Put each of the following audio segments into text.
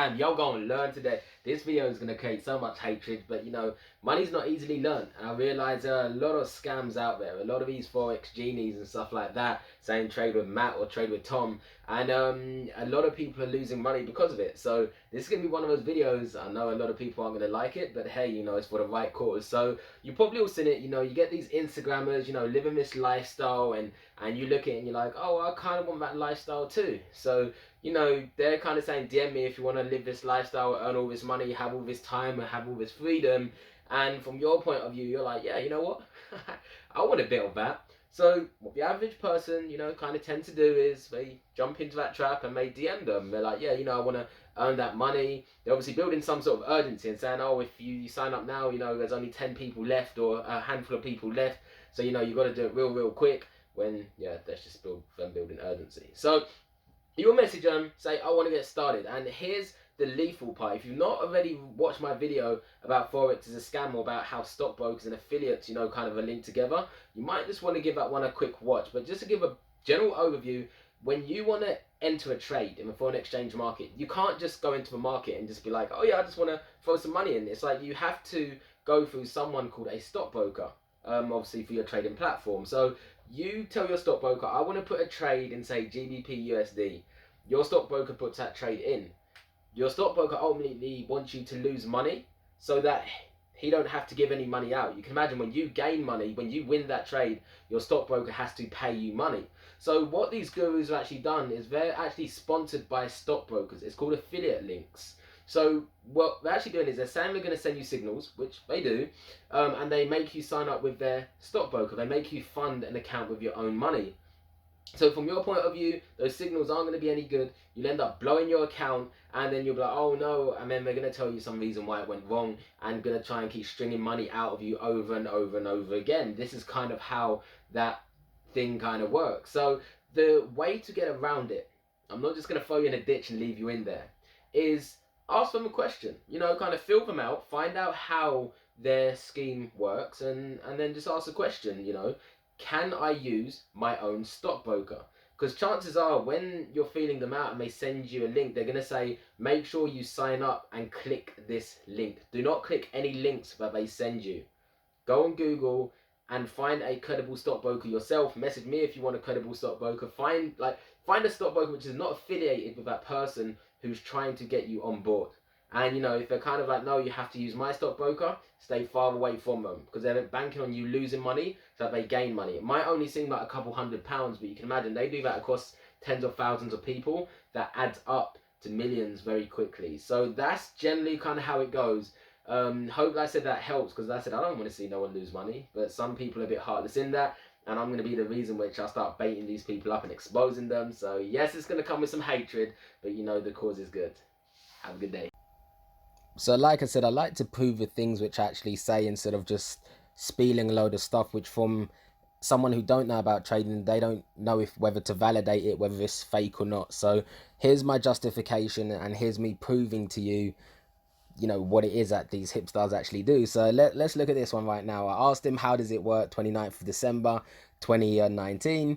scam. You're going to learn today. This video is going to create so much hatred, but you know, money's not easily learned. And I realize there are a lot of scams out there. A lot of these Forex genies and stuff like that saying trade with Matt or trade with Tom. And a lot of people are losing money because of it. So this is going to be one of those videos. I know a lot of people aren't going to like it, but hey, you know, it's for the right cause. So you probably all seen it. You know, you get these Instagrammers, you know, living this lifestyle, and you look at it and you're like, oh, I kind of want that lifestyle too. So you know, they're kind of saying, DM me if you want to live this lifestyle, earn all this money, have all this time, and have all this freedom. And from your point of view, you're like, yeah, you know what? I want a bit of that. So what the average person, you know, kind of tend to do is they jump into that trap and they DM them. They're like, yeah, you know, I want to earn that money. They're obviously building some sort of urgency and saying, oh, if you sign up now, you know, there's only 10 people left or a handful of people left. So, you know, you got to do it real quick when, yeah, that's just them building urgency. So you'll message them, say, I want to get started. And here's the lethal part. If you've not already watched my video about Forex as a scam or about how stockbrokers and affiliates, you know, kind of are linked together, you might just want to give that one a quick watch. But just to give a general overview, when you want to enter a trade in the foreign exchange market, you can't just go into the market and just be like, oh yeah, I just want to throw some money in. It's like you have to go through someone called a stockbroker, obviously for your trading platform. So you tell your stockbroker, I want to put a trade in, say, GBP USD. Your stockbroker puts that trade in. Your stockbroker ultimately wants you to lose money so that he don't have to give any money out. You can imagine when you gain money, when you win that trade, your stockbroker has to pay you money. So what these gurus have actually done is they're actually sponsored by stockbrokers. It's called affiliate links. So what they're actually doing is they're saying they're going to send you signals, which they do, and they make you sign up with their stockbroker. They make you fund an account with your own money. So from your point of view, those signals aren't going to be any good. You'll end up blowing your account, and then you'll be like, oh no, and then they're going to tell you some reason why it went wrong, and going to try and keep stringing money out of you over and over and over again. This is kind of how that thing kind of works. So the way to get around it, I'm not just going to throw you in a ditch and leave you in there, is ask them a question. You know, kind of feel them out, find out how their scheme works, and then just ask a question, you know. Can I use my own stockbroker? Because chances are when you're feeling them out and they send you a link, they're going to say, make sure you sign up and click this link. Do not click any links that they send you. Go on Google and find a credible stockbroker yourself. Message me if you want a credible stockbroker. Find a stockbroker which is not affiliated with that person who's trying to get you on board. And you know, if they're kind of like, no, you have to use my stockbroker, stay far away from them, because they're banking on you losing money so that they gain money. It might only seem like a couple £100, but you can imagine they do that across tens of thousands of people. That adds up to millions very quickly. So that's generally kind of how it goes. Hope I said that helps, because I said I don't want to see no one lose money, but some people are a bit heartless in that, and I'm going to be the reason which I start baiting these people up and exposing them. So yes, it's going to come with some hatred, but you know the cause is good. Have a good day. So like I said, I like to prove the things which I actually say instead of just spieling a load of stuff which from someone who don't know about trading, they don't know if whether to validate it, whether it's fake or not. So here's my justification, and here's me proving to you, you know, what it is that these hipsters actually do. So let's look at this one right now. I asked him, how does it work? 29th of December 2019.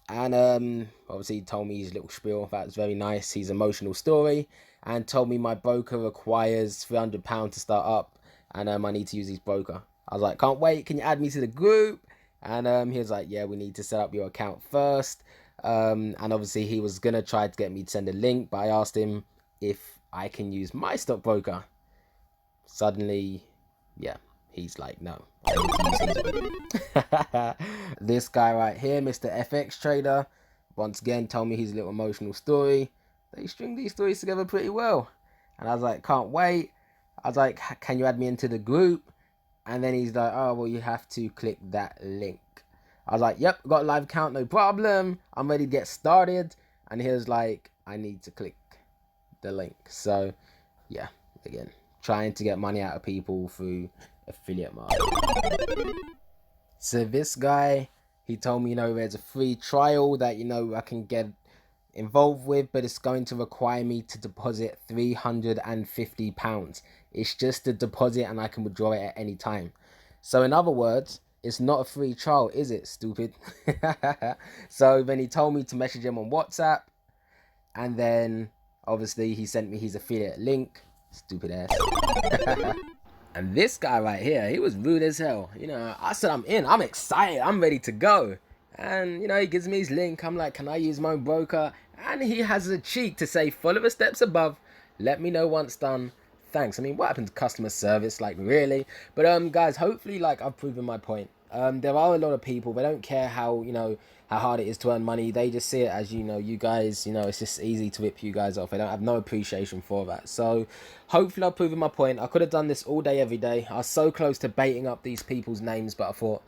And obviously he told me his little spiel. That was very nice, his emotional story, and told me my broker requires £300 to start up, and I need to use his broker. I was like, can't wait, can you add me to the group? And he was like, yeah, we need to set up your account first. And obviously he was gonna try to get me to send a link, but I asked him if I can use my stockbroker. Suddenly, yeah, he's like, no. This guy right here, Mr. FX Trader, once again told me his little emotional story. They string these stories together pretty well. And I was like, can't wait. I was like, can you add me into the group? And then he's like, oh, well, you have to click that link. I was like, yep, got a live account, no problem. I'm ready to get started. And he was like, I need to click the link. So, yeah, again, trying to get money out of people through affiliate marketing. So this guy, he told me, you know, there's a free trial that, you know, I can get involved with, but it's going to require me to deposit £350. It's just a deposit and I can withdraw it at any time. So in other words, it's not a free trial, is it, stupid? So then he told me to message him on WhatsApp, and then Obviously, he sent me his affiliate link. Stupid ass. And this guy right here, he was rude as hell. You know, I said I'm in, I'm excited, I'm ready to go. And, you know, he gives me his link. I'm like, can I use my own broker? And he has the cheek to say, follow the steps above. Let me know once done. Thanks. I mean, what happened to customer service? Like, really? But, guys, hopefully, like, I've proven my point. There are a lot of people, they don't care how, you know, how hard it is to earn money. They just see it as, you know, you guys, you know, it's just easy to rip you guys off. They don't have no appreciation for that. So hopefully I've proven my point. I could have done this all day, every day. I was so close to baiting up these people's names, but I thought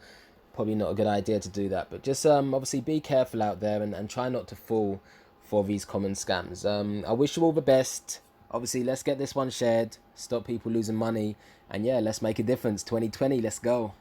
probably not a good idea to do that. But just obviously be careful out there, and try not to fall for these common scams. I wish you all the best. Obviously, let's get this one shared. Stop people losing money. And yeah, let's make a difference. 2020, let's go.